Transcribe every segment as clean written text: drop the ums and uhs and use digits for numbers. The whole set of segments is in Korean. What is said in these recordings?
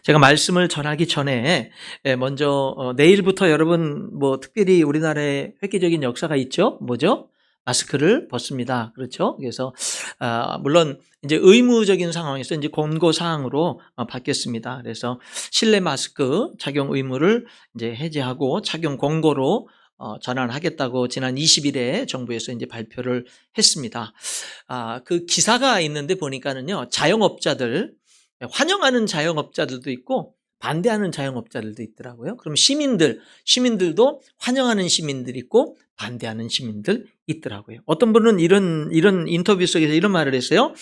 제가 말씀을 전하기 전에 먼저 내일부터 여러분 특별히 우리나라에 획기적인 역사가 있죠. 뭐죠? 마스크를 벗습니다. 그렇죠? 그래서 물론 이제 의무적인 상황에서 이제 권고 사항으로 바뀌었습니다. 그래서 실내 마스크 착용 의무를 이제 해제하고 착용 권고로 전환하겠다고 지난 20일에 정부에서 이제 발표를 했습니다. 그 기사가 있는데 보니까는요, 자영업자들, 환영하는 자영업자들도 있고 반대하는 자영업자들도 있더라고요. 그럼 시민들도 환영하는 시민들 있고 반대하는 시민들 있더라고요. 어떤 분은 이런 인터뷰 속에서 이런 말을 했어요.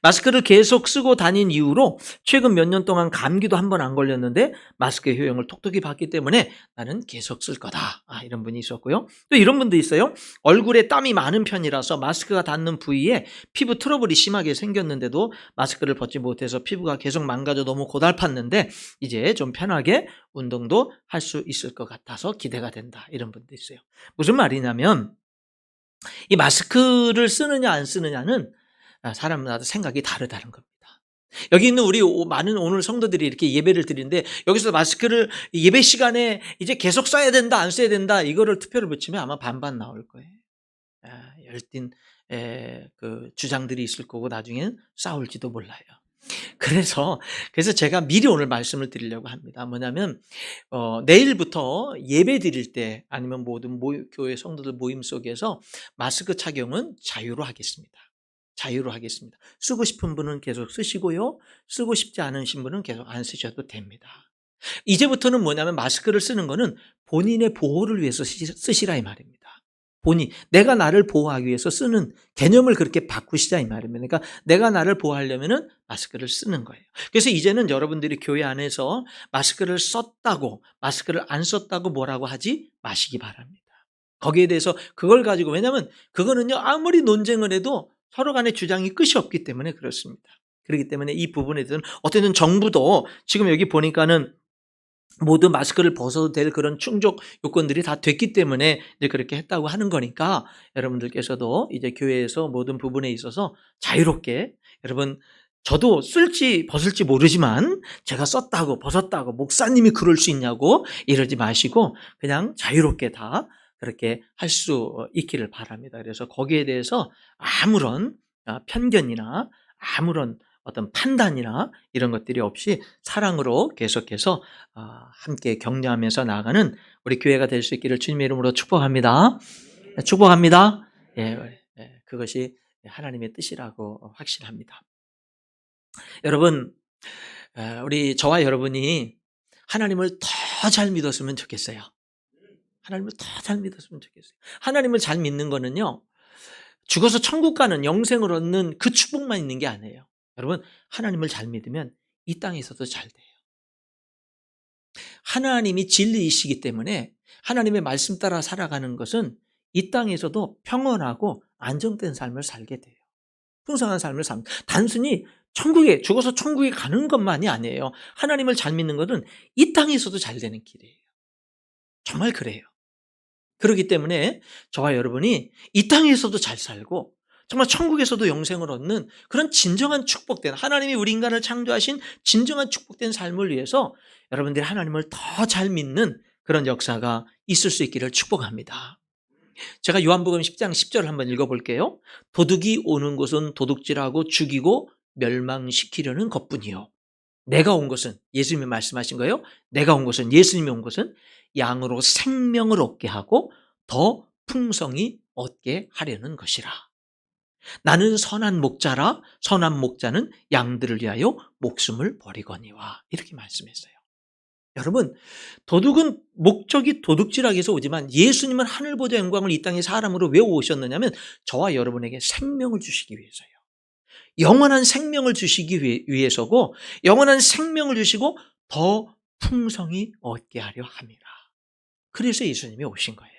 마스크를 계속 쓰고 다닌 이후로 최근 몇 년 동안 감기도 한 번 안 걸렸는데 마스크의 효용을 톡톡히 봤기 때문에 나는 계속 쓸 거다. 이런 분이 있었고요. 또 이런 분도 있어요. 얼굴에 땀이 많은 편이라서 마스크가 닿는 부위에 피부 트러블이 심하게 생겼는데도 마스크를 벗지 못해서 피부가 계속 망가져 너무 고달팠는데 이제 좀 편하게 운동도 할 수 있을 것 같아서 기대가 된다. 이런 분도 있어요. 무슨 말이냐면 이 마스크를 쓰느냐 안 쓰느냐는 사람마다 생각이 다르다는 겁니다. 여기 있는 우리 많은 오늘 성도들이 이렇게 예배를 드리는데 여기서 마스크를 예배 시간에 이제 계속 써야 된다 안 써야 된다 이거를 투표를 붙이면 아마 반반 나올 거예요. 열띤 그 주장들이 있을 거고 나중에는 싸울지도 몰라요. 그래서 제가 미리 오늘 말씀을 드리려고 합니다. 뭐냐면 내일부터 예배 드릴 때 아니면 모든 교회 성도들 모임 속에서 마스크 착용은 자유로 하겠습니다. 자유로 하겠습니다. 쓰고 싶은 분은 계속 쓰시고요. 쓰고 싶지 않으신 분은 계속 안 쓰셔도 됩니다. 이제부터는 뭐냐면 마스크를 쓰는 거는 본인의 보호를 위해서 쓰시라 이 말입니다. 내가 나를 보호하기 위해서 쓰는 개념을 그렇게 바꾸시자 이 말입니다. 그러니까 내가 나를 보호하려면은 마스크를 쓰는 거예요. 그래서 이제는 여러분들이 교회 안에서 마스크를 썼다고, 마스크를 안 썼다고 뭐라고 하지 마시기 바랍니다. 거기에 대해서 그걸 가지고, 왜냐하면 그거는요, 아무리 논쟁을 해도 서로 간의 주장이 끝이 없기 때문에 그렇습니다. 그렇기 때문에 이 부분에 대해서는 어쨌든 정부도 지금 여기 보니까는 모두 마스크를 벗어도 될 그런 충족 요건들이 다 됐기 때문에 이제 그렇게 했다고 하는 거니까 여러분들께서도 이제 교회에서 모든 부분에 있어서 자유롭게, 여러분 저도 쓸지 벗을지 모르지만 제가 썼다고 벗었다고 목사님이 그럴 수 있냐고 이러지 마시고 그냥 자유롭게 다 그렇게 할 수 있기를 바랍니다. 그래서 거기에 대해서 아무런 편견이나 아무런 어떤 판단이나 이런 것들이 없이 사랑으로 계속해서 함께 격려하면서 나아가는 우리 교회가 될 수 있기를 주님의 이름으로 축복합니다. 축복합니다. 그것이 하나님의 뜻이라고 확신합니다. 여러분, 저와 여러분이 하나님을 더 잘 믿었으면 좋겠어요. 하나님을 더 잘 믿었으면 좋겠어요. 하나님을 잘 믿는 거는요, 죽어서 천국 가는 영생을 얻는 그 축복만 있는 게 아니에요. 여러분, 하나님을 잘 믿으면 이 땅에서도 잘 돼요. 하나님이 진리이시기 때문에 하나님의 말씀 따라 살아가는 것은 이 땅에서도 평온하고 안정된 삶을 살게 돼요. 풍성한 삶을 삽니다. 단순히 죽어서 천국에 가는 것만이 아니에요. 하나님을 잘 믿는 것은 이 땅에서도 잘 되는 길이에요. 정말 그래요. 그렇기 때문에 저와 여러분이 이 땅에서도 잘 살고 정말 천국에서도 영생을 얻는 그런 진정한 축복된, 하나님이 우리 인간을 창조하신 진정한 축복된 삶을 위해서 여러분들이 하나님을 더 잘 믿는 그런 역사가 있을 수 있기를 축복합니다. 제가 요한복음 10장 10절을 한번 읽어볼게요. 도둑이 오는 곳은 도둑질하고 죽이고 멸망시키려는 것뿐이요. 내가 온 것은, 예수님이 말씀하신 거예요. 내가 온 것은, 예수님이 온 것은 양으로 생명을 얻게 하고 더 풍성히 얻게 하려는 것이라. 나는 선한 목자라. 선한 목자는 양들을 위하여 목숨을 버리거니와. 이렇게 말씀했어요. 여러분, 도둑은 목적이 도둑질하기 위해서 오지만 예수님은 하늘보좌 영광을 이 땅에 사람으로 왜 오셨느냐면 저와 여러분에게 생명을 주시기 위해서요. 영원한 생명을 주시기 위해서고, 영원한 생명을 주시고 더 풍성히 얻게 하려 함이라. 그래서 예수님이 오신 거예요.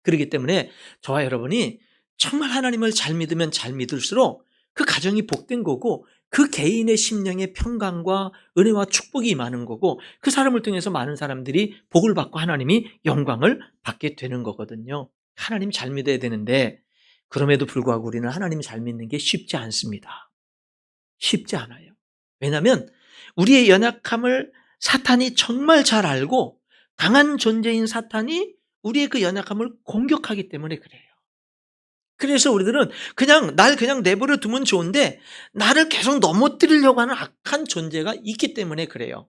그렇기 때문에 저와 여러분이 정말 하나님을 잘 믿으면 잘 믿을수록 그 가정이 복된 거고, 그 개인의 심령의 평강과 은혜와 축복이 임하는 거고, 그 사람을 통해서 많은 사람들이 복을 받고 하나님이 영광을 받게 되는 거거든요. 하나님 잘 믿어야 되는데 그럼에도 불구하고 우리는 하나님 잘 믿는 게 쉽지 않습니다. 쉽지 않아요. 왜냐하면 우리의 연약함을 사탄이 정말 잘 알고 강한 존재인 사탄이 우리의 그 연약함을 공격하기 때문에 그래요. 그래서 우리들은 날 그냥 내버려 두면 좋은데 나를 계속 넘어뜨리려고 하는 악한 존재가 있기 때문에 그래요.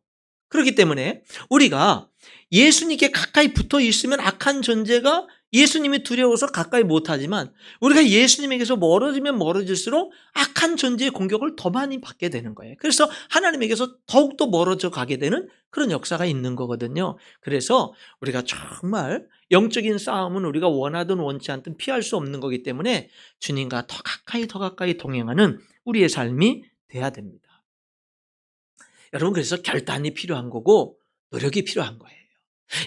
그렇기 때문에 우리가 예수님께 가까이 붙어 있으면 악한 존재가 예수님이 두려워서 가까이 못하지만 우리가 예수님에게서 멀어지면 멀어질수록 악한 존재의 공격을 더 많이 받게 되는 거예요. 그래서 하나님에게서 더욱더 멀어져 가게 되는 그런 역사가 있는 거거든요. 그래서 우리가 정말 영적인 싸움은 우리가 원하든 원치 않든 피할 수 없는 거기 때문에 주님과 더 가까이 동행하는 우리의 삶이 돼야 됩니다. 여러분, 그래서 결단이 필요한 거고 노력이 필요한 거예요.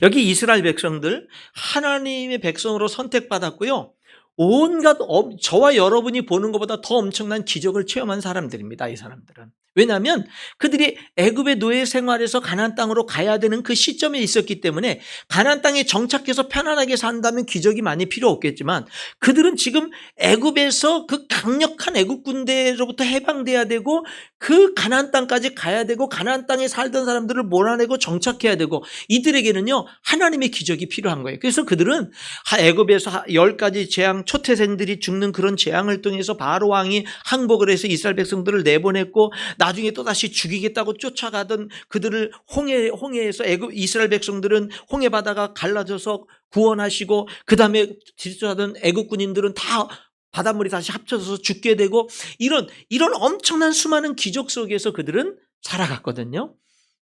여기 이스라엘 백성들 하나님의 백성으로 선택받았고요. 온갖 저와 여러분이 보는 것보다 더 엄청난 기적을 체험한 사람들입니다. 이 사람들은. 왜냐하면 그들이 애굽의 노예 생활에서 가나안 땅으로 가야 되는 그 시점에 있었기 때문에 가나안 땅에 정착해서 편안하게 산다면 기적이 많이 필요 없겠지만 그들은 지금 애굽에서 그 강력한 애굽 군대로부터 해방돼야 되고 그 가나안 땅까지 가야 되고 가나안 땅에 살던 사람들을 몰아내고 정착해야 되고 이들에게는요 하나님의 기적이 필요한 거예요. 그래서 그들은 애굽에서 10가지 재앙, 초태생들이 죽는 그런 재앙을 통해서 바로 왕이 항복을 해서 이스라엘 백성들을 내보냈고 나중에 또다시 죽이겠다고 쫓아가던 그들을 홍해에서 이스라엘 백성들은 홍해 바다가 갈라져서 구원하시고 그 다음에 뒤쫓아던 애굽 군인들은 다 바닷물이 다시 합쳐져서 죽게 되고 이런 엄청난 수많은 기적 속에서 그들은 살아갔거든요.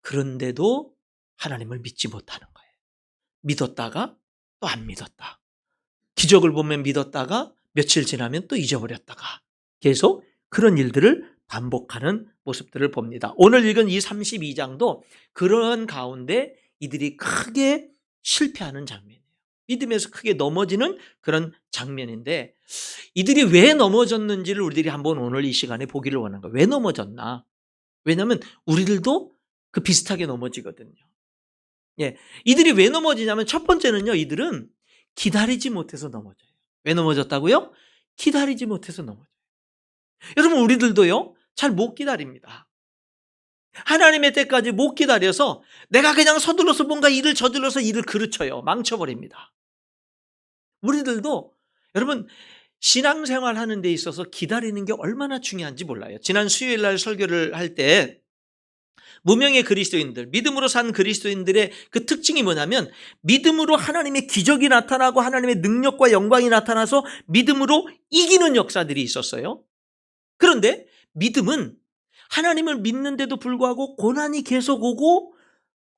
그런데도 하나님을 믿지 못하는 거예요. 믿었다가 또 안 믿었다. 기적을 보면 믿었다가 며칠 지나면 또 잊어버렸다가 계속 그런 일들을 반복하는 모습들을 봅니다. 오늘 읽은 이 32장도 그런 가운데 이들이 크게 실패하는 장면이에요. 믿음에서 크게 넘어지는 그런 장면인데 이들이 왜 넘어졌는지를 우리들이 한번 오늘 이 시간에 보기를 원하는 거예요. 왜 넘어졌나? 왜냐하면 우리들도 그 비슷하게 넘어지거든요. 예, 이들이 왜 넘어지냐면 첫 번째는요. 이들은 기다리지 못해서 넘어져요. 왜 넘어졌다고요? 기다리지 못해서 넘어져요. 여러분 우리들도요. 잘 못 기다립니다. 하나님의 때까지 못 기다려서 내가 그냥 서둘러서 뭔가 일을 저질러서 일을 그르쳐요. 망쳐버립니다. 우리들도 여러분 신앙생활 하는 데 있어서 기다리는 게 얼마나 중요한지 몰라요. 지난 수요일 날 설교를 할 때 무명의 그리스도인들, 믿음으로 산 그리스도인들의 그 특징이 뭐냐면 믿음으로 하나님의 기적이 나타나고 하나님의 능력과 영광이 나타나서 믿음으로 이기는 역사들이 있었어요. 그런데 믿음은 하나님을 믿는데도 불구하고 고난이 계속 오고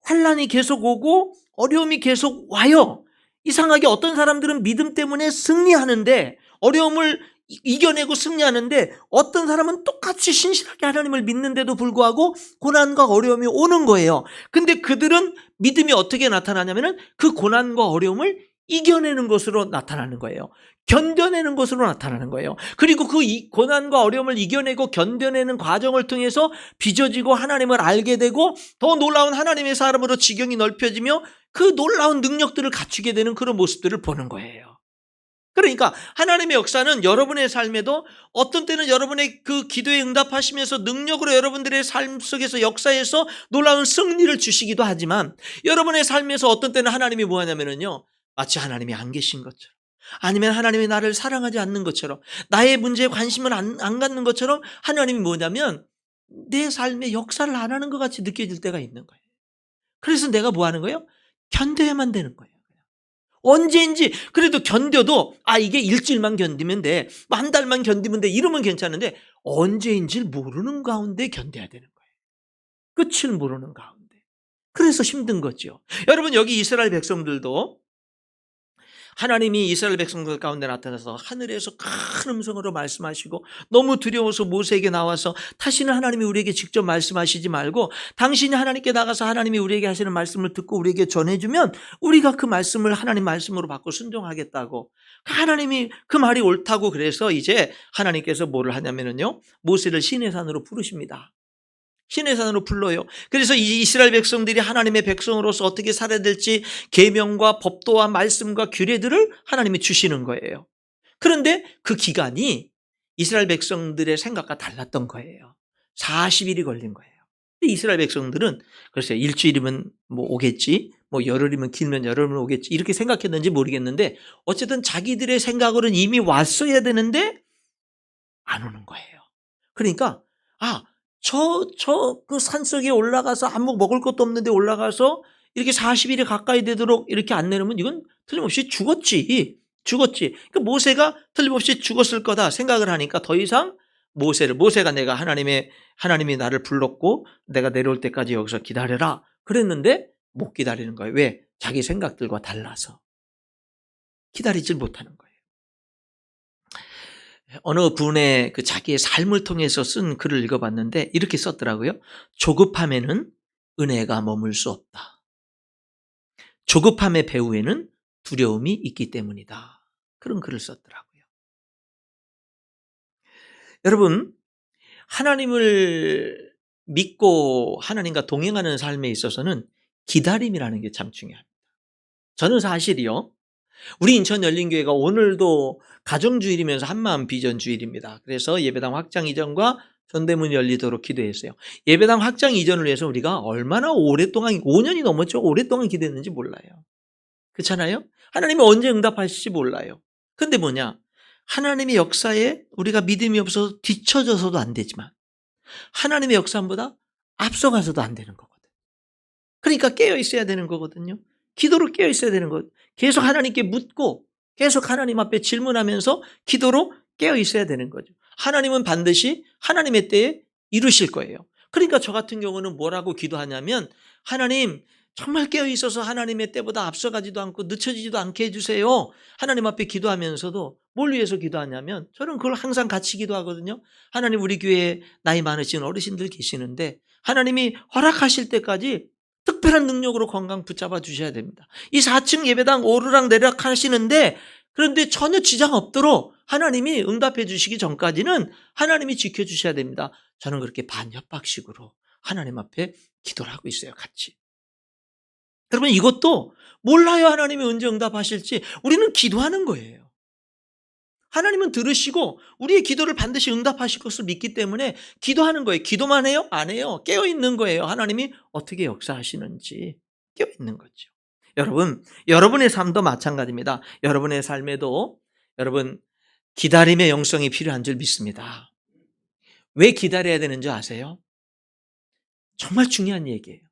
환난이 계속 오고 어려움이 계속 와요. 이상하게 어떤 사람들은 믿음 때문에 승리하는데 어려움을 이겨내고 승리하는데 어떤 사람은 똑같이 신실하게 하나님을 믿는데도 불구하고 고난과 어려움이 오는 거예요. 근데 그들은 믿음이 어떻게 나타나냐면 그 고난과 어려움을 이겨내는 것으로 나타나는 거예요. 견뎌내는 것으로 나타나는 거예요. 그리고 그 고난과 어려움을 이겨내고 견뎌내는 과정을 통해서 빚어지고 하나님을 알게 되고 더 놀라운 하나님의 사람으로 지경이 넓혀지며 그 놀라운 능력들을 갖추게 되는 그런 모습들을 보는 거예요. 그러니까 하나님의 역사는 여러분의 삶에도 어떤 때는 여러분의 그 기도에 응답하시면서 능력으로 여러분들의 삶 속에서 역사에서 놀라운 승리를 주시기도 하지만 여러분의 삶에서 어떤 때는 하나님이 뭐 하냐면요 마치 하나님이 안 계신 것처럼 아니면 하나님이 나를 사랑하지 않는 것처럼 나의 문제에 관심을 안 갖는 것처럼 하나님이 뭐냐면 내 삶에 역사를 안 하는 것 같이 느껴질 때가 있는 거예요. 그래서 내가 뭐 하는 거예요? 견뎌야만 되는 거예요. 언제인지 그래도 견뎌도 이게 일주일만 견디면 돼, 한 달만 견디면 돼 이러면 괜찮은데 언제인지 모르는 가운데 견뎌야 되는 거예요. 끝을 모르는 가운데. 그래서 힘든 거죠. 여러분 여기 이스라엘 백성들도 하나님이 이스라엘 백성들 가운데 나타나서 하늘에서 큰 음성으로 말씀하시고 너무 두려워서 모세에게 나와서 다시는 하나님이 우리에게 직접 말씀하시지 말고 당신이 하나님께 나가서 하나님이 우리에게 하시는 말씀을 듣고 우리에게 전해주면 우리가 그 말씀을 하나님 말씀으로 받고 순종하겠다고 하나님이 그 말이 옳다고 그래서 이제 하나님께서 뭐를 하냐면요 모세를 시내 산으로 부르십니다. 신의 산으로 불러요. 그래서 이 이스라엘 백성들이 하나님의 백성으로서 어떻게 살아야 될지 계명과 법도와 말씀과 규례들을 하나님이 주시는 거예요. 그런데 그 기간이 이스라엘 백성들의 생각과 달랐던 거예요. 40일이 걸린 거예요. 근데 이스라엘 백성들은 글쎄요, 일주일이면 뭐 오겠지, 뭐 열흘이면 길면 열흘이면 오겠지, 이렇게 생각했는지 모르겠는데 어쨌든 자기들의 생각으로는 이미 왔어야 되는데 안 오는 거예요. 그러니까 그 산속에 올라가서 아무 먹을 것도 없는데 올라가서 이렇게 40일이 가까이 되도록 이렇게 안 내놓으면 이건 틀림없이 죽었지. 그러니까 모세가 틀림없이 죽었을 거다 생각을 하니까 더 이상 모세가 내가 하나님이 나를 불렀고 내가 내려올 때까지 여기서 기다려라 그랬는데 못 기다리는 거예요. 왜? 자기 생각들과 달라서 기다리질 못하는 거예요. 어느 분의 그 자기의 삶을 통해서 쓴 글을 읽어봤는데 이렇게 썼더라고요. 조급함에는 은혜가 머물 수 없다. 조급함의 배후에는 두려움이 있기 때문이다. 그런 글을 썼더라고요. 여러분, 하나님을 믿고 하나님과 동행하는 삶에 있어서는 기다림이라는 게 참 중요합니다. 저는 사실이요, 우리 인천 열린교회가 오늘도 가정주일이면서 한마음 비전주일입니다. 그래서 예배당 확장 이전과 전대문 열리도록 기도했어요. 예배당 확장 이전을 위해서 우리가 얼마나 오랫동안, 5년이 넘었죠. 오랫동안 기도했는지 몰라요. 그렇잖아요? 하나님이 언제 응답하실지 몰라요. 근데 뭐냐? 하나님의 역사에 우리가 믿음이 없어서 뒤처져서도 안 되지만 하나님의 역사보다 앞서가서도 안 되는 거거든요. 그러니까 깨어 있어야 되는 거거든요. 기도로 깨어 있어야 되는 거예요. 계속 하나님께 묻고 계속 하나님 앞에 질문하면서 기도로 깨어 있어야 되는 거죠. 하나님은 반드시 하나님의 때에 이루실 거예요. 그러니까 저 같은 경우는 뭐라고 기도하냐면, 하나님 정말 깨어 있어서 하나님의 때보다 앞서가지도 않고 늦춰지지도 않게 해주세요. 하나님 앞에 기도하면서도 뭘 위해서 기도하냐면, 저는 그걸 항상 같이 기도하거든요. 하나님, 우리 교회에 나이 많으신 어르신들 계시는데 하나님이 허락하실 때까지 특별한 능력으로 건강 붙잡아 주셔야 됩니다. 이 4층 예배당 오르락 내리락 하시는데 그런데 전혀 지장 없도록 하나님이 응답해 주시기 전까지는 하나님이 지켜주셔야 됩니다. 저는 그렇게 반협박식으로 하나님 앞에 기도를 하고 있어요, 같이. 여러분, 이것도 몰라요, 하나님이 언제 응답하실지. 우리는 기도하는 거예요. 하나님은 들으시고 우리의 기도를 반드시 응답하실 것을 믿기 때문에 기도하는 거예요. 기도만 해요? 안 해요. 깨어있는 거예요. 하나님이 어떻게 역사하시는지 깨어있는 거죠. 여러분, 여러분의 삶도 마찬가지입니다. 여러분의 삶에도 여러분 기다림의 영성이 필요한 줄 믿습니다. 왜 기다려야 되는 줄 아세요? 정말 중요한 얘기예요.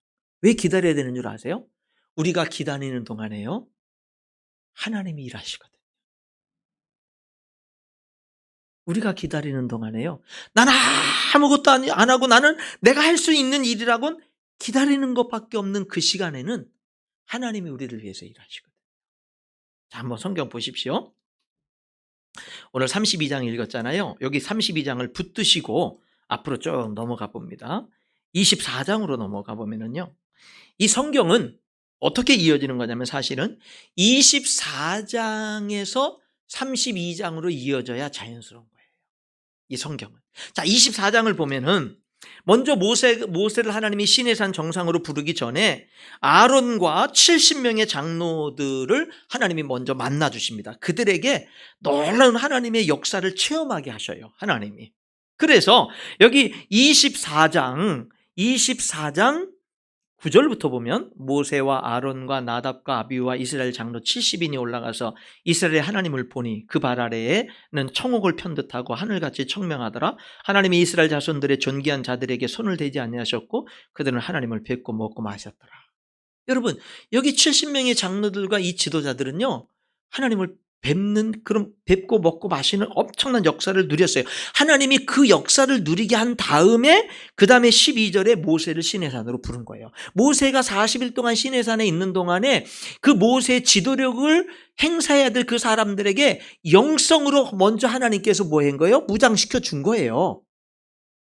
왜 기다려야 되는 줄 아세요? 우리가 기다리는 동안에요, 하나님이 일하시거든요. 우리가 기다리는 동안에요, 난 아무것도 안 하고 나는 내가 할 수 있는 일이라고는 기다리는 것밖에 없는 그 시간에는 하나님이 우리를 위해서 일하시거든요. 자, 한번 성경 보십시오. 오늘 32장 읽었잖아요. 여기 32장을 붙드시고 앞으로 쭉 넘어가 봅니다. 24장으로 넘어가 보면은요, 이 성경은 어떻게 이어지는 거냐면 사실은 24장에서 32장으로 이어져야 자연스러운 거예요, 이 성경은. 자, 24장을 보면은 먼저 모세를 하나님이 시내산 정상으로 부르기 전에 아론과 70명의 장로들을 하나님이 먼저 만나 주십니다. 그들에게 놀라운 하나님의 역사를 체험하게 하셔요, 하나님이. 그래서 여기 24장 9절부터 보면 모세와 아론과 나답과 아비후와 이스라엘 장로 70인이 올라가서 이스라엘의 하나님을 보니 그 발 아래에는 청옥을 편듯하고 하늘같이 청명하더라. 하나님이 이스라엘 자손들의 존귀한 자들에게 손을 대지 아니하셨고 그들은 하나님을 뵙고 먹고 마셨더라. 여러분, 여기 70명의 장로들과 이 지도자들은요, 하나님을 뵙고 먹고 마시는 엄청난 역사를 누렸어요. 하나님이 그 역사를 누리게 한 다음에 그 다음에 12절에 모세를 시내산으로 부른 거예요. 모세가 40일 동안 시내산에 있는 동안에 그 모세의 지도력을 행사해야 될 그 사람들에게 영성으로 먼저 하나님께서 뭐 한 거예요? 무장시켜 준 거예요.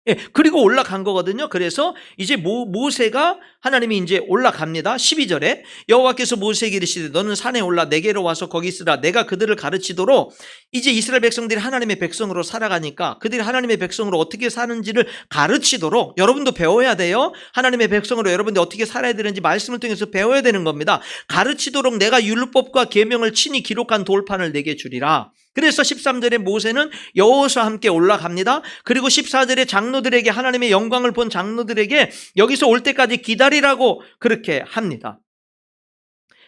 예, 그리고 올라간 거거든요. 그래서 이제 모세가 하나님이 이제 올라갑니다. 12절에 여호와께서 모세에게 이르시되 너는 산에 올라 내게로 와서 거기 있으라. 내가 그들을 가르치도록. 이제 이스라엘 백성들이 하나님의 백성으로 살아가니까 그들이 하나님의 백성으로 어떻게 사는지를 가르치도록 여러분도 배워야 돼요. 하나님의 백성으로 여러분들이 어떻게 살아야 되는지 말씀을 통해서 배워야 되는 겁니다. 가르치도록 내가 율법과 계명을 친히 기록한 돌판을 내게 주리라. 그래서 13절에 모세는 여호수아와 함께 올라갑니다. 그리고 14절에 장로들에게 하나님의 영광을 본 장로들에게 여기서 올 때까지 기다리라고 그렇게 합니다.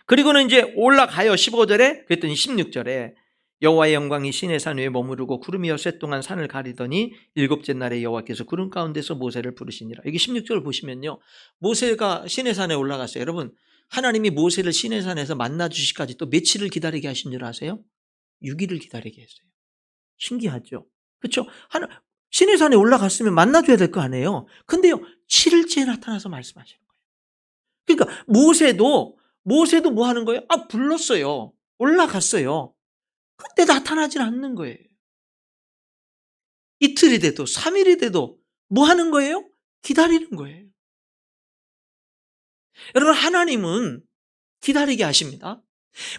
그리고는 이제 올라가요. 15절에 그랬더니 16절에 여호와의 영광이 시내산 위에 머무르고 구름이 엿새 동안 산을 가리더니 일곱째 날에 여호와께서 구름 가운데서 모세를 부르시니라. 여기 16절을 보시면요. 모세가 시내산에 올라갔어요. 여러분 하나님이 모세를 시내산에서 만나 주시기까지 또 며칠을 기다리게 하신 줄 아세요? 6일을 기다리게 했어요. 신기하죠? 그렇죠? 시내산에 올라갔으면 만나줘야 될 거 아니에요. 근데요 7일째에 나타나서 말씀하시는 거예요. 그러니까 모세도 뭐 하는 거예요? 불렀어요. 올라갔어요. 근데 나타나질 않는 거예요. 이틀이 돼도 3일이 돼도 뭐 하는 거예요? 기다리는 거예요. 여러분 하나님은 기다리게 하십니다.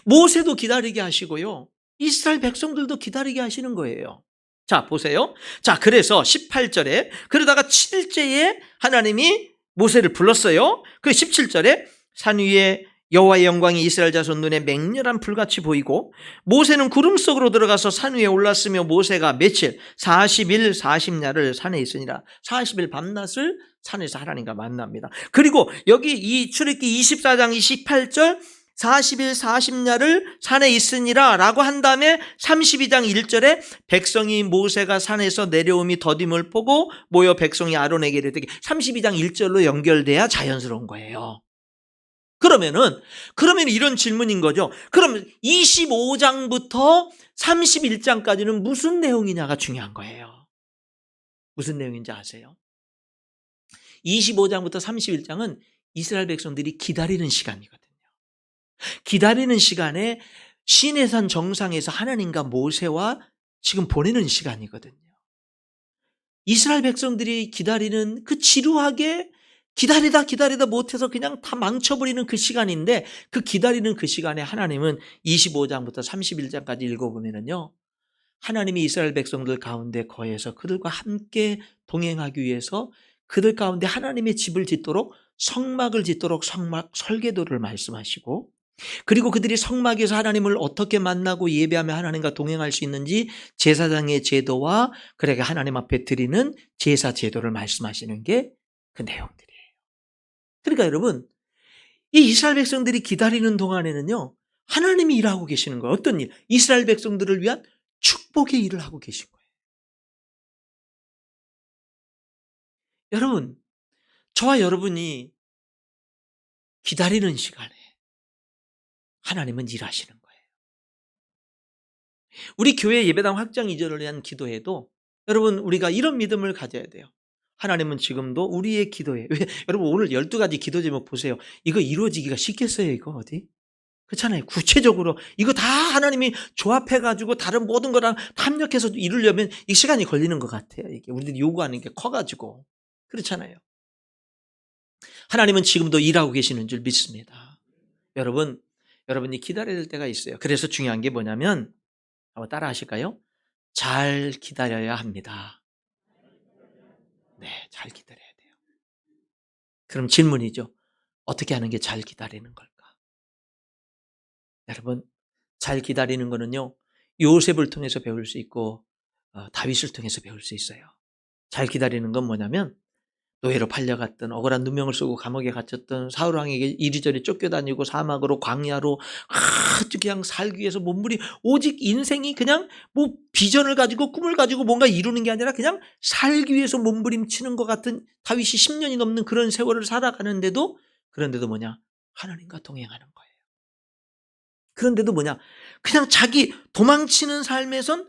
모세도 기다리게 하시고요. 이스라엘 백성들도 기다리게 하시는 거예요. 자 보세요. 자 그래서 18절에 그러다가 7일째에 하나님이 모세를 불렀어요. 그 17절에 산 위에 여호와의 영광이 이스라엘 자손 눈에 맹렬한 불같이 보이고 모세는 구름 속으로 들어가서 산 위에 올랐으며 모세가 며칠 40일 40야를 산에 있으니라. 40일 밤낮을 산에서 하나님과 만납니다. 그리고 여기 이 출애굽기 24장 28절 40일 40야를 산에 있으니라 라고 한 다음에 32장 1절에 백성이 모세가 산에서 내려옴이 더딤을 보고 모여 백성이 아론에게 이르되 32장 1절로 연결돼야 자연스러운 거예요. 그러면 이런 질문인 거죠. 그럼 25장부터 31장까지는 무슨 내용이냐가 중요한 거예요. 무슨 내용인지 아세요? 25장부터 31장은 이스라엘 백성들이 기다리는 시간이거든요. 기다리는 시간에 시내산 정상에서 하나님과 모세와 지금 보내는 시간이거든요. 이스라엘 백성들이 기다리는 그 지루하게 기다리다 못해서 그냥 다 망쳐버리는 그 시간인데 그 기다리는 그 시간에 하나님은 25장부터 31장까지 읽어보면요. 하나님이 이스라엘 백성들 가운데 거해서 그들과 함께 동행하기 위해서 그들 가운데 하나님의 집을 짓도록 성막을 짓도록 성막 설계도를 말씀하시고 그리고 그들이 성막에서 하나님을 어떻게 만나고 예배하며 하나님과 동행할 수 있는지 제사장의 제도와 그렇게 하나님 앞에 드리는 제사 제도를 말씀하시는 게 그 내용들이에요. 그러니까 여러분 이 이스라엘 백성들이 기다리는 동안에는요 하나님이 일하고 계시는 거예요. 어떤 일? 이스라엘 백성들을 위한 축복의 일을 하고 계신 거예요. 여러분 저와 여러분이 기다리는 시간에 하나님은 일하시는 거예요. 우리 교회 예배당 확장 이전을 위한 기도에도 여러분 우리가 이런 믿음을 가져야 돼요. 하나님은 지금도 우리의 기도에 여러분 오늘 12가지 기도 제목 보세요. 이거 이루어지기가 쉽겠어요 이거 어디? 그렇잖아요. 구체적으로 이거 다 하나님이 조합해가지고 다른 모든 거랑 합력해서 이루려면 이 시간이 걸리는 것 같아요. 이게 우리들이 요구하는 게 커가지고 그렇잖아요. 하나님은 지금도 일하고 계시는 줄 믿습니다. 여러분이 기다려야 될 때가 있어요. 그래서 중요한 게 뭐냐면 한번 따라 하실까요? 잘 기다려야 합니다. 네, 잘 기다려야 돼요. 그럼 질문이죠. 어떻게 하는 게 잘 기다리는 걸까? 여러분, 잘 기다리는 거는요. 요셉을 통해서 배울 수 있고 다윗을 통해서 배울 수 있어요. 잘 기다리는 건 뭐냐면 노예로 팔려갔던 억울한 누명을 쓰고 감옥에 갇혔던 사울왕에게 이리저리 쫓겨다니고 사막으로 광야로 그냥 살기 위해서 몸부림 오직 인생이 그냥 뭐 비전을 가지고 꿈을 가지고 뭔가 이루는 게 아니라 그냥 살기 위해서 몸부림치는 것 같은 다윗이 10년이 넘는 그런 세월을 살아가는데도 그런데도 뭐냐 하나님과 동행하는 거예요. 그런데도 뭐냐 그냥 자기 도망치는 삶에서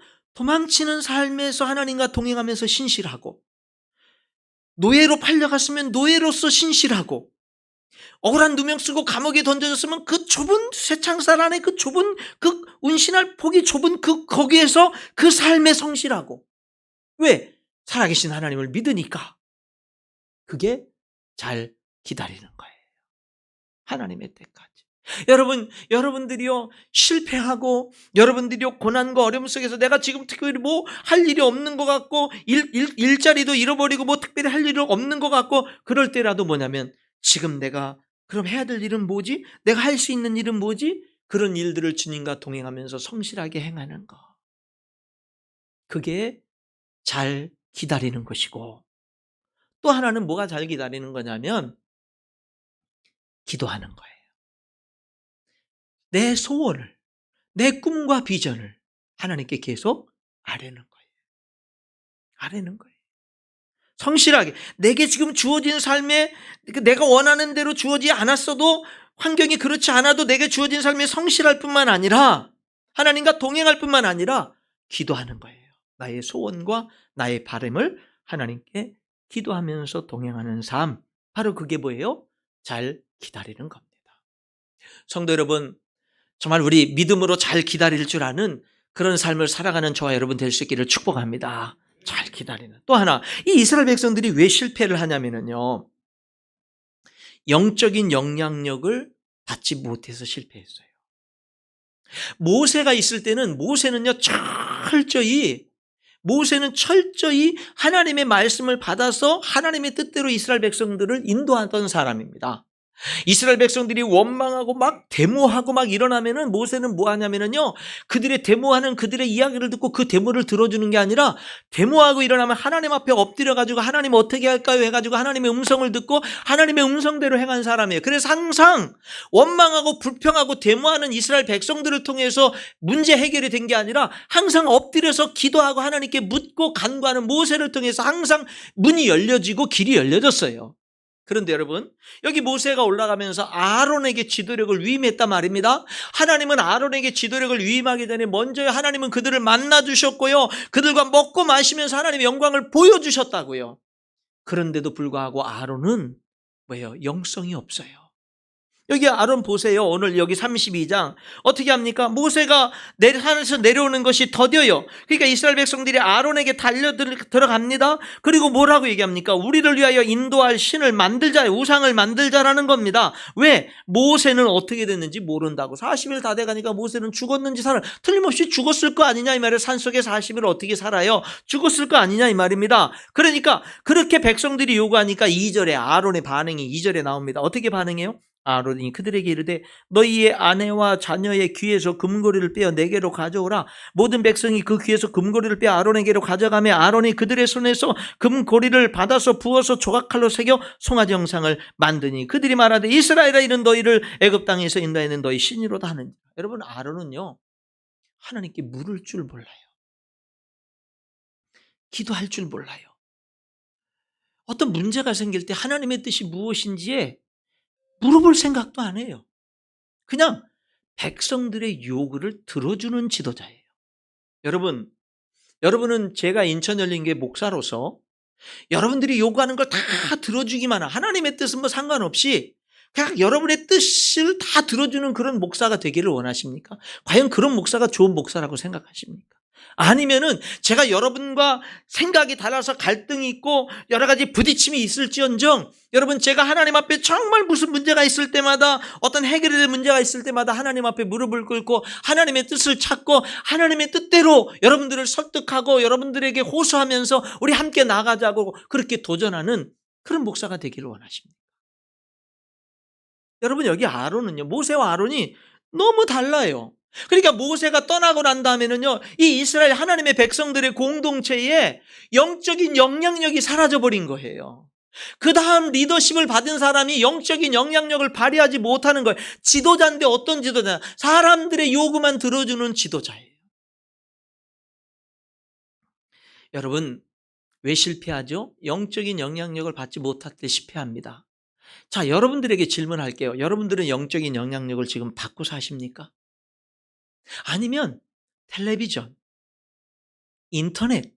하나님과 동행하면서 신실하고 노예로 팔려갔으면 노예로서 신실하고 억울한 누명 쓰고 감옥에 던져졌으면 그 좁은 쇠창살 안에 그 좁은 그 운신할 폭이 좁은 거기에서 그 삶에 성실하고 왜? 살아계신 하나님을 믿으니까 그게 잘 기다리는 거예요. 하나님의 때까지. 여러분들이요, 실패하고, 여러분들이요, 고난과 어려움 속에서 내가 지금 특별히 뭐 할 일이 없는 것 같고, 일자리도 잃어버리고, 뭐 특별히 할 일이 없는 것 같고, 그럴 때라도 뭐냐면, 지금 내가 그럼 해야 될 일은 뭐지? 내가 할 수 있는 일은 뭐지? 그런 일들을 주님과 동행하면서 성실하게 행하는 거. 그게 잘 기다리는 것이고, 또 하나는 뭐가 잘 기다리는 거냐면, 기도하는 거예요. 내 소원을, 내 꿈과 비전을 하나님께 계속 아뢰는 거예요. 아뢰는 거예요. 성실하게 내게 지금 주어진 삶에 내가 원하는 대로 주어지지 않았어도, 환경이 그렇지 않아도 내게 주어진 삶에 성실할 뿐만 아니라 하나님과 동행할 뿐만 아니라 기도하는 거예요. 나의 소원과 나의 바람을 하나님께 기도하면서 동행하는 삶, 바로 그게 뭐예요? 잘 기다리는 겁니다. 성도 여러분, 정말 우리 믿음으로 잘 기다릴 줄 아는 그런 삶을 살아가는 저와 여러분 될 수 있기를 축복합니다. 잘 기다리는. 또 하나, 이 이스라엘 백성들이 왜 실패를 하냐면요, 영적인 영향력을 받지 못해서 실패했어요. 모세가 있을 때는 모세는 철저히 하나님의 말씀을 받아서 하나님의 뜻대로 이스라엘 백성들을 인도하던 사람입니다. 이스라엘 백성들이 원망하고 막 데모하고 막 일어나면은 모세는 뭐 하냐면은요, 그들의 데모하는 그들의 이야기를 듣고 그 데모를 들어주는 게 아니라, 데모하고 일어나면 하나님 앞에 엎드려가지고 하나님 어떻게 할까요 해가지고 하나님의 음성을 듣고 하나님의 음성대로 행한 사람이에요. 그래서 항상 원망하고 불평하고 데모하는 이스라엘 백성들을 통해서 문제 해결이 된 게 아니라, 항상 엎드려서 기도하고 하나님께 묻고 간구하는 모세를 통해서 항상 문이 열려지고 길이 열려졌어요. 그런데 여러분, 여기 모세가 올라가면서 아론에게 지도력을 위임했단 말입니다. 하나님은 아론에게 지도력을 위임하기 전에 먼저 하나님은 그들을 만나 주셨고요, 그들과 먹고 마시면서 하나님의 영광을 보여주셨다고요. 그런데도 불구하고 아론은 뭐예요? 영성이 없어요. 여기 아론 보세요. 오늘 여기 32장 어떻게 합니까? 모세가 하늘에서 내려오는 것이 더뎌요. 그러니까 이스라엘 백성들이 아론에게 달려 들어갑니다. 그리고 뭐라고 얘기합니까? 우리를 위하여 인도할 신을 만들자, 우상을 만들자라는 겁니다. 왜? 모세는 어떻게 됐는지 모른다고. 40일 다 돼가니까 모세는 죽었는지 틀림없이 죽었을 거 아니냐 이 말이에요. 산속에 40일 어떻게 살아요? 죽었을 거 아니냐 이 말입니다. 그러니까 그렇게 백성들이 요구하니까 2절에 아론의 반응이 2절에 나옵니다. 어떻게 반응해요? 아론이 그들에게 이르되 너희의 아내와 자녀의 귀에서 금고리를 빼어 내게로 가져오라. 모든 백성이 그 귀에서 금고리를 빼어 아론에게로 가져가며 아론이 그들의 손에서 금고리를 받아서 부어서 조각칼로 새겨 송아지 형상을 만드니 그들이 말하되 이스라엘아, 이는 너희를 애굽 땅에서 인도하는 너희 신이로다 하는지. 여러분, 아론은요, 하나님께 물을 줄 몰라요. 기도할 줄 몰라요. 어떤 문제가 생길 때 하나님의 뜻이 무엇인지에 물어볼 생각도 안 해요. 그냥 백성들의 요구를 들어주는 지도자예요. 여러분은 제가 인천열린교회 목사로서 여러분들이 요구하는 걸 다 들어주기만 한, 하나님의 뜻은 뭐 상관없이 그냥 여러분의 뜻을 다 들어주는 그런 목사가 되기를 원하십니까? 과연 그런 목사가 좋은 목사라고 생각하십니까? 아니면은 제가 여러분과 생각이 달라서 갈등이 있고 여러 가지 부딪힘이 있을지언정, 여러분, 제가 하나님 앞에 정말 무슨 문제가 있을 때마다, 어떤 해결이 될 문제가 있을 때마다 하나님 앞에 무릎을 꿇고 하나님의 뜻을 찾고 하나님의 뜻대로 여러분들을 설득하고 여러분들에게 호소하면서 우리 함께 나가자고 그렇게 도전하는 그런 목사가 되기를 원하십니다. 여러분, 여기 아론은요, 모세와 아론이 너무 달라요. 그러니까 모세가 떠나고 난 다음에는요, 이 이스라엘 하나님의 백성들의 공동체에 영적인 영향력이 사라져버린 거예요. 그 다음 리더십을 받은 사람이 영적인 영향력을 발휘하지 못하는 거예요. 지도자인데 어떤 지도자? 사람들의 요구만 들어주는 지도자예요. 여러분, 왜 실패하죠? 영적인 영향력을 받지 못할 때 실패합니다. 자, 여러분들에게 질문할게요. 여러분들은 영적인 영향력을 지금 받고 사십니까? 아니면 텔레비전, 인터넷,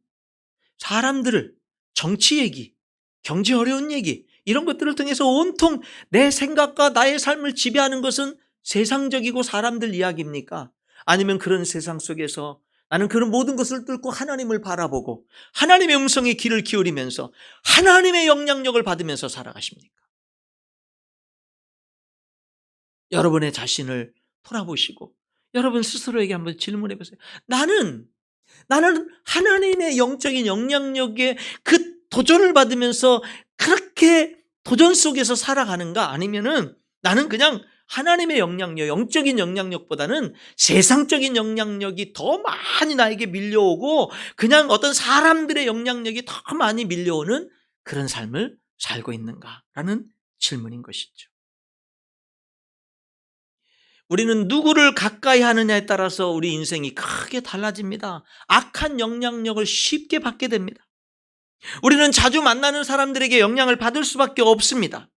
사람들을, 정치 얘기, 경제 어려운 얘기, 이런 것들을 통해서 온통 내 생각과 나의 삶을 지배하는 것은 세상적이고 사람들 이야기입니까? 아니면 그런 세상 속에서 나는 그런 모든 것을 뚫고 하나님을 바라보고 하나님의 음성에 귀를 기울이면서 하나님의 영향력을 받으면서 살아가십니까? 여러분의 자신을 돌아보시고 여러분 스스로에게 한번 질문해 보세요. 나는 하나님의 영적인 영향력에 그 도전을 받으면서 그렇게 도전 속에서 살아가는가? 아니면은 나는 그냥 하나님의 영향력, 영적인 영향력보다는 세상적인 영향력이 더 많이 나에게 밀려오고 그냥 어떤 사람들의 영향력이 더 많이 밀려오는 그런 삶을 살고 있는가라는 질문인 것이죠. 우리는 누구를 가까이 하느냐에 따라서 우리 인생이 크게 달라집니다. 악한 영향력을 쉽게 받게 됩니다. 우리는 자주 만나는 사람들에게 영향을 받을 수밖에 없습니다.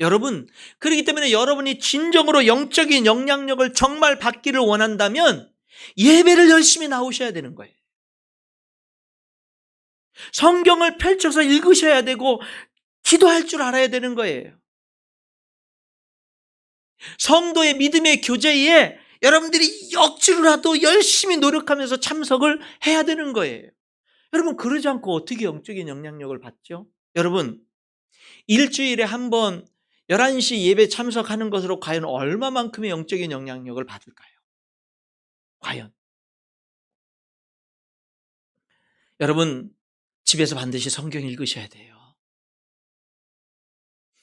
여러분, 그렇기 때문에 여러분이 진정으로 영적인 영향력을 정말 받기를 원한다면 예배를 열심히 나오셔야 되는 거예요. 성경을 펼쳐서 읽으셔야 되고 기도할 줄 알아야 되는 거예요. 성도의 믿음의 교제에 여러분들이 억지로라도 열심히 노력하면서 참석을 해야 되는 거예요. 여러분, 그러지 않고 어떻게 영적인 영향력을 받죠? 여러분, 일주일에 한 번 11시 예배 참석하는 것으로 과연 얼마만큼의 영적인 영향력을 받을까요? 과연. 여러분, 집에서 반드시 성경 읽으셔야 돼요.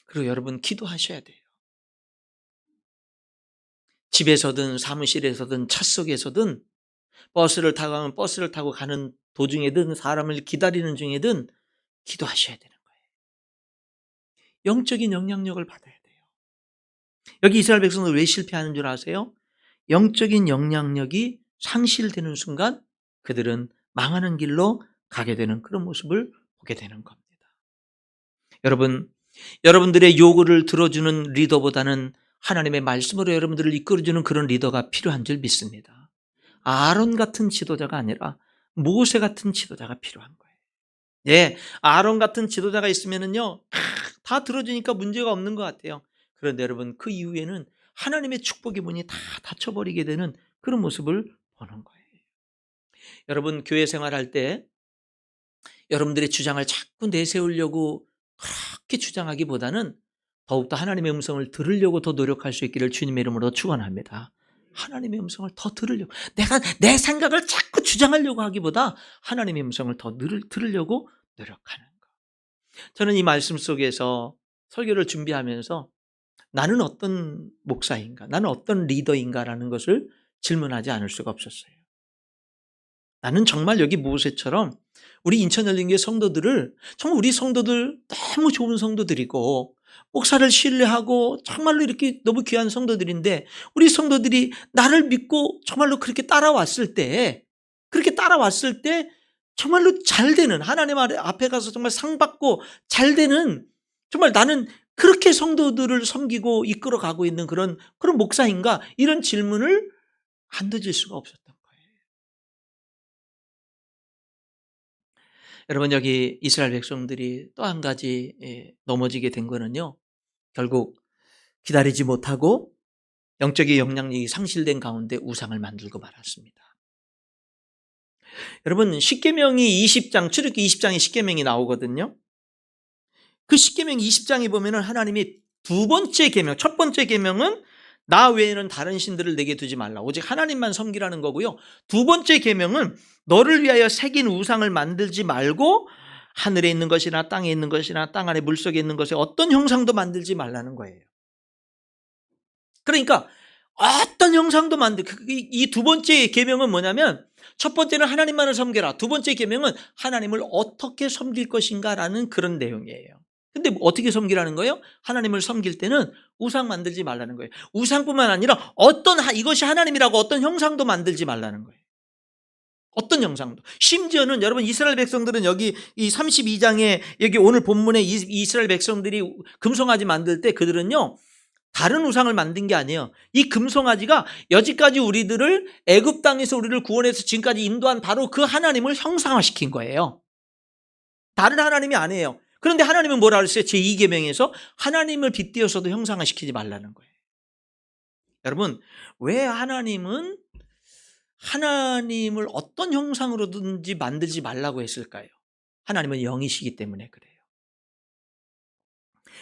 그리고 여러분, 기도하셔야 돼요. 집에서든 사무실에서든 차 속에서든 버스를 타고 가면 버스를 타고 가는 도중에든 사람을 기다리는 중에든 기도하셔야 되는 거예요. 영적인 영향력을 받아야 돼요. 여기 이스라엘 백성들 왜 실패하는 줄 아세요? 영적인 영향력이 상실되는 순간 그들은 망하는 길로 가게 되는 그런 모습을 보게 되는 겁니다. 여러분, 여러분들의 요구를 들어주는 리더보다는 하나님의 말씀으로 여러분들을 이끌어주는 그런 리더가 필요한 줄 믿습니다. 아론 같은 지도자가 아니라 모세 같은 지도자가 필요한 거예요. 예, 아론 같은 지도자가 있으면은요, 다 들어주니까 문제가 없는 것 같아요. 그런데 여러분, 그 이후에는 하나님의 축복의 문이 다 닫혀버리게 되는 그런 모습을 보는 거예요. 여러분, 교회 생활할 때 여러분들의 주장을 자꾸 내세우려고 그렇게 주장하기보다는 더욱더 하나님의 음성을 들으려고 더 노력할 수 있기를 주님의 이름으로 축원합니다. 하나님의 음성을 더 들으려고, 내가 내 생각을 자꾸 주장하려고 하기보다 하나님의 음성을 더 들으려고 노력하는 것. 저는 이 말씀 속에서 설교를 준비하면서 나는 어떤 목사인가, 나는 어떤 리더인가라는 것을 질문하지 않을 수가 없었어요. 나는 정말 여기 모세처럼 우리 인천열린교회 성도들을, 정말 우리 성도들 너무 좋은 성도들이고 목사를 신뢰하고 정말로 이렇게 너무 귀한 성도들인데, 우리 성도들이 나를 믿고 정말로 그렇게 따라왔을 때 정말로 잘 되는, 하나님 앞에 가서 정말 상 받고 잘 되는, 정말 나는 그렇게 성도들을 섬기고 이끌어 가고 있는 그런 목사인가, 이런 질문을 안 던질 수가 없었던 거예요. 여러분, 여기 이스라엘 백성들이 또 한 가지 넘어지게 된 거는요, 결국 기다리지 못하고 영적인 영향력이 상실된 가운데 우상을 만들고 말았습니다. 여러분, 십계명이 20장, 출애굽기 20장에 십계명이 나오거든요. 그 십계명 20장에 보면은 하나님이 두 번째 계명, 첫 번째 계명은 나 외에는 다른 신들을 내게 두지 말라, 오직 하나님만 섬기라는 거고요. 두 번째 계명은 너를 위하여 새긴 우상을 만들지 말고 하늘에 있는 것이나 땅에 있는 것이나 땅 안에 물속에 있는 것에 어떤 형상도 만들지 말라는 거예요. 그러니까 어떤 형상도 이 두 번째 계명은 뭐냐면, 첫 번째는 하나님만을 섬겨라, 두 번째 계명은 하나님을 어떻게 섬길 것인가라는 그런 내용이에요. 근데 어떻게 섬기라는 거예요? 하나님을 섬길 때는 우상 만들지 말라는 거예요. 우상뿐만 아니라 이것이 하나님이라고 어떤 형상도 만들지 말라는 거예요. 어떤 형상도. 심지어는 여러분, 이스라엘 백성들은 여기 이 32장에 여기 오늘 본문에 이스라엘 백성들이 금송아지 만들 때 그들은요, 다른 우상을 만든 게 아니에요. 이 금송아지가 여지까지 우리들을 애굽 땅에서 우리를 구원해서 지금까지 인도한 바로 그 하나님을 형상화시킨 거예요. 다른 하나님이 아니에요. 그런데 하나님은 뭐라 그랬어요? 제2계명에서 하나님을 빗대어서도 형상화시키지 말라는 거예요. 여러분, 왜 하나님을 어떤 형상으로든지 만들지 말라고 했을까요? 하나님은 영이시기 때문에 그래요.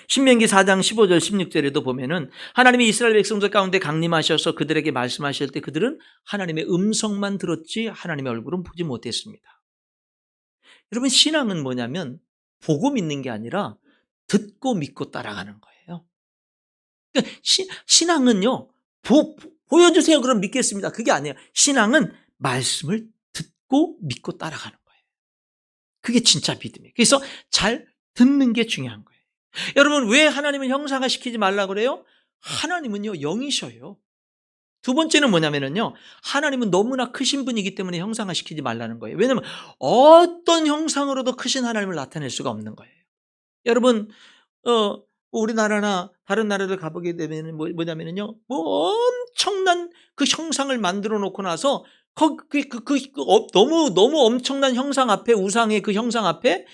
신명기 4장 15절 16절에도 보면은 하나님이 이스라엘 백성들 가운데 강림하셔서 그들에게 말씀하실 때 그들은 하나님의 음성만 들었지 하나님의 얼굴은 보지 못했습니다. 여러분, 신앙은 뭐냐면 보고 믿는 게 아니라 듣고 믿고 따라가는 거예요. 그러니까 신앙은요, 보여주세요 그럼 믿겠습니다, 그게 아니에요. 신앙은 말씀을 듣고 믿고 따라가는 거예요. 그게 진짜 믿음이에요. 그래서 잘 듣는 게 중요한 거예요. 여러분, 왜 하나님을 형상화시키지 말라 그래요? 하나님은요 영이셔요. 두 번째는 뭐냐면요, 하나님은 너무나 크신 분이기 때문에 형상화시키지 말라는 거예요. 왜냐하면 어떤 형상으로도 크신 하나님을 나타낼 수가 없는 거예요. 여러분, 우리나라나 다른 나라를 가보게 되면 뭐냐면요, 뭐 엄청난 그 형상을 만들어 놓고 나서 너무 엄청난 형상 앞에, 우상의 그 형상 앞에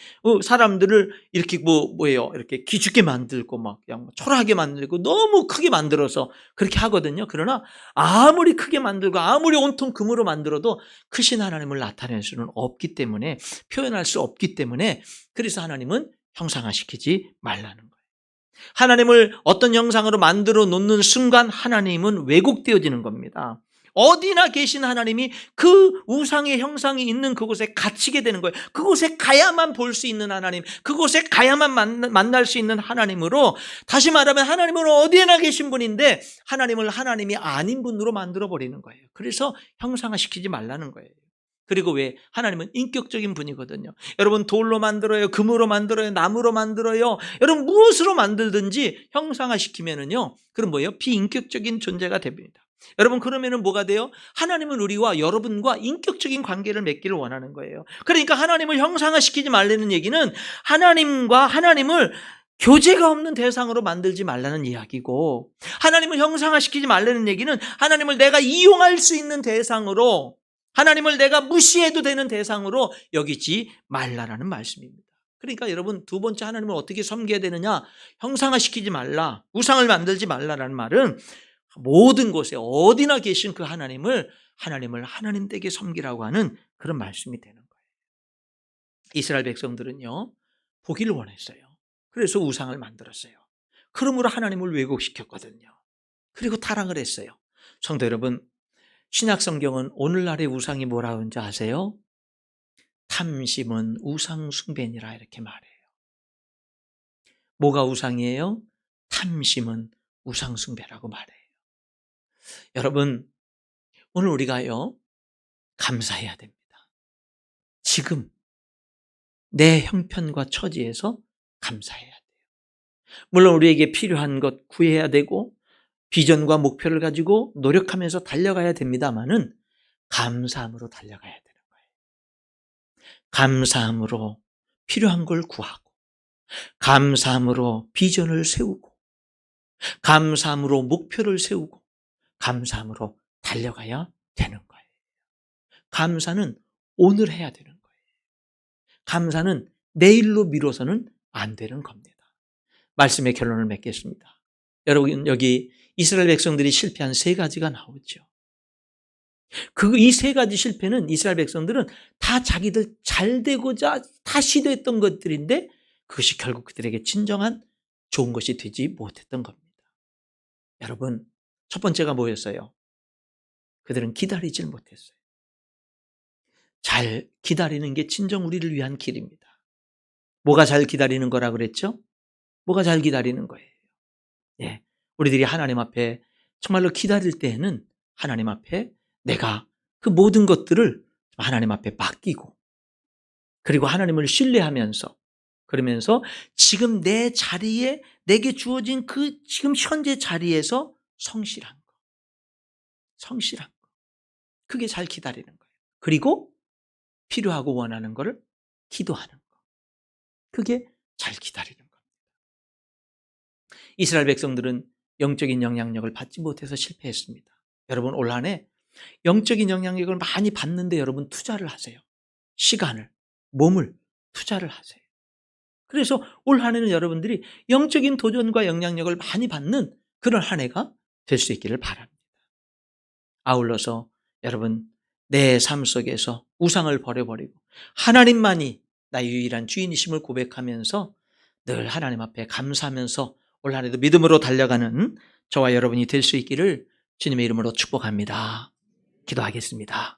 사람들을 이렇게 뭐예요, 이렇게 기죽게 만들고 막 그냥 초라하게 만들고 너무 크게 만들어서 그렇게 하거든요. 그러나 아무리 크게 만들고 아무리 온통 금으로 만들어도 크신 하나님을 나타낼 수는 없기 때문에, 표현할 수 없기 때문에, 그래서 하나님은 형상화시키지 말라는 거예요. 하나님을 어떤 형상으로 만들어 놓는 순간 하나님은 왜곡되어지는 겁니다. 어디나 계신 하나님이 그 우상의 형상이 있는 그곳에 갇히게 되는 거예요. 그곳에 가야만 볼 수 있는 하나님, 그곳에 가야만 만날 수 있는 하나님으로, 다시 말하면 하나님은 어디에나 계신 분인데 하나님을 하나님이 아닌 분으로 만들어버리는 거예요. 그래서 형상화시키지 말라는 거예요. 그리고 왜? 하나님은 인격적인 분이거든요. 여러분, 돌로 만들어요, 금으로 만들어요, 나무로 만들어요, 여러분 무엇으로 만들든지 형상화시키면은요, 그럼 뭐예요? 비인격적인 존재가 됩니다. 여러분, 그러면은 뭐가 돼요? 하나님은 우리와 여러분과 인격적인 관계를 맺기를 원하는 거예요. 그러니까 하나님을 형상화시키지 말라는 얘기는 하나님과 하나님을 교제가 없는 대상으로 만들지 말라는 이야기고, 하나님을 형상화시키지 말라는 얘기는 하나님을 내가 이용할 수 있는 대상으로, 하나님을 내가 무시해도 되는 대상으로 여기지 말라라는 말씀입니다. 그러니까 여러분, 두 번째, 하나님을 어떻게 섬겨야 되느냐? 형상화시키지 말라, 우상을 만들지 말라라는 말은 모든 곳에 어디나 계신 그 하나님을 하나님 댁에 섬기라고 하는 그런 말씀이 되는 거예요. 이스라엘 백성들은요, 보기를 원했어요. 그래서 우상을 만들었어요. 그러므로 하나님을 왜곡시켰거든요. 그리고 타락을 했어요. 성도 여러분, 신약 성경은 오늘날의 우상이 뭐라 하는지 아세요? 탐심은 우상 숭배니라, 이렇게 말해요. 뭐가 우상이에요? 탐심은 우상 숭배라고 말해요. 여러분, 오늘 우리가요, 감사해야 됩니다. 지금 내 형편과 처지에서 감사해야 돼요. 물론 우리에게 필요한 것 구해야 되고 비전과 목표를 가지고 노력하면서 달려가야 됩니다마는 감사함으로 달려가야 되는 거예요. 감사함으로 필요한 걸 구하고, 감사함으로 비전을 세우고, 감사함으로 목표를 세우고, 감사함으로 달려가야 되는 거예요. 감사는 오늘 해야 되는 거예요. 감사는 내일로 미뤄서는 안 되는 겁니다. 말씀의 결론을 맺겠습니다. 여러분, 여기 이스라엘 백성들이 실패한 세 가지가 나오죠. 이 세 가지 실패는, 이스라엘 백성들은 다 자기들 잘 되고자 다 시도했던 것들인데 그것이 결국 그들에게 진정한 좋은 것이 되지 못했던 겁니다. 여러분, 첫 번째가 뭐였어요? 그들은 기다리질 못했어요. 잘 기다리는 게 진정 우리를 위한 길입니다. 뭐가 잘 기다리는 거라 그랬죠? 뭐가 잘 기다리는 거예요? 예, 우리들이 하나님 앞에 정말로 기다릴 때에는 하나님 앞에 내가 그 모든 것들을 하나님 앞에 맡기고, 그리고 하나님을 신뢰하면서, 그러면서 지금 내 자리에, 내게 주어진 그 지금 현재 자리에서 성실한 거, 성실한 거, 그게 잘 기다리는 거예요. 그리고 필요하고 원하는 거를 기도하는 거, 그게 잘 기다리는 겁니다. 이스라엘 백성들은 영적인 영향력을 받지 못해서 실패했습니다. 여러분, 올 한 해 영적인 영향력을 많이 받는데 여러분 투자를 하세요. 시간을, 몸을 투자를 하세요. 그래서 올 한 해는 여러분들이 영적인 도전과 영향력을 많이 받는 그런 한 해가 될 수 있기를 바랍니다. 아울러서 여러분, 내 삶 속에서 우상을 버려버리고 하나님만이 나의 유일한 주인이심을 고백하면서 늘 하나님 앞에 감사하면서 올 한 해도 믿음으로 달려가는 저와 여러분이 될 수 있기를 주님의 이름으로 축복합니다. 기도하겠습니다.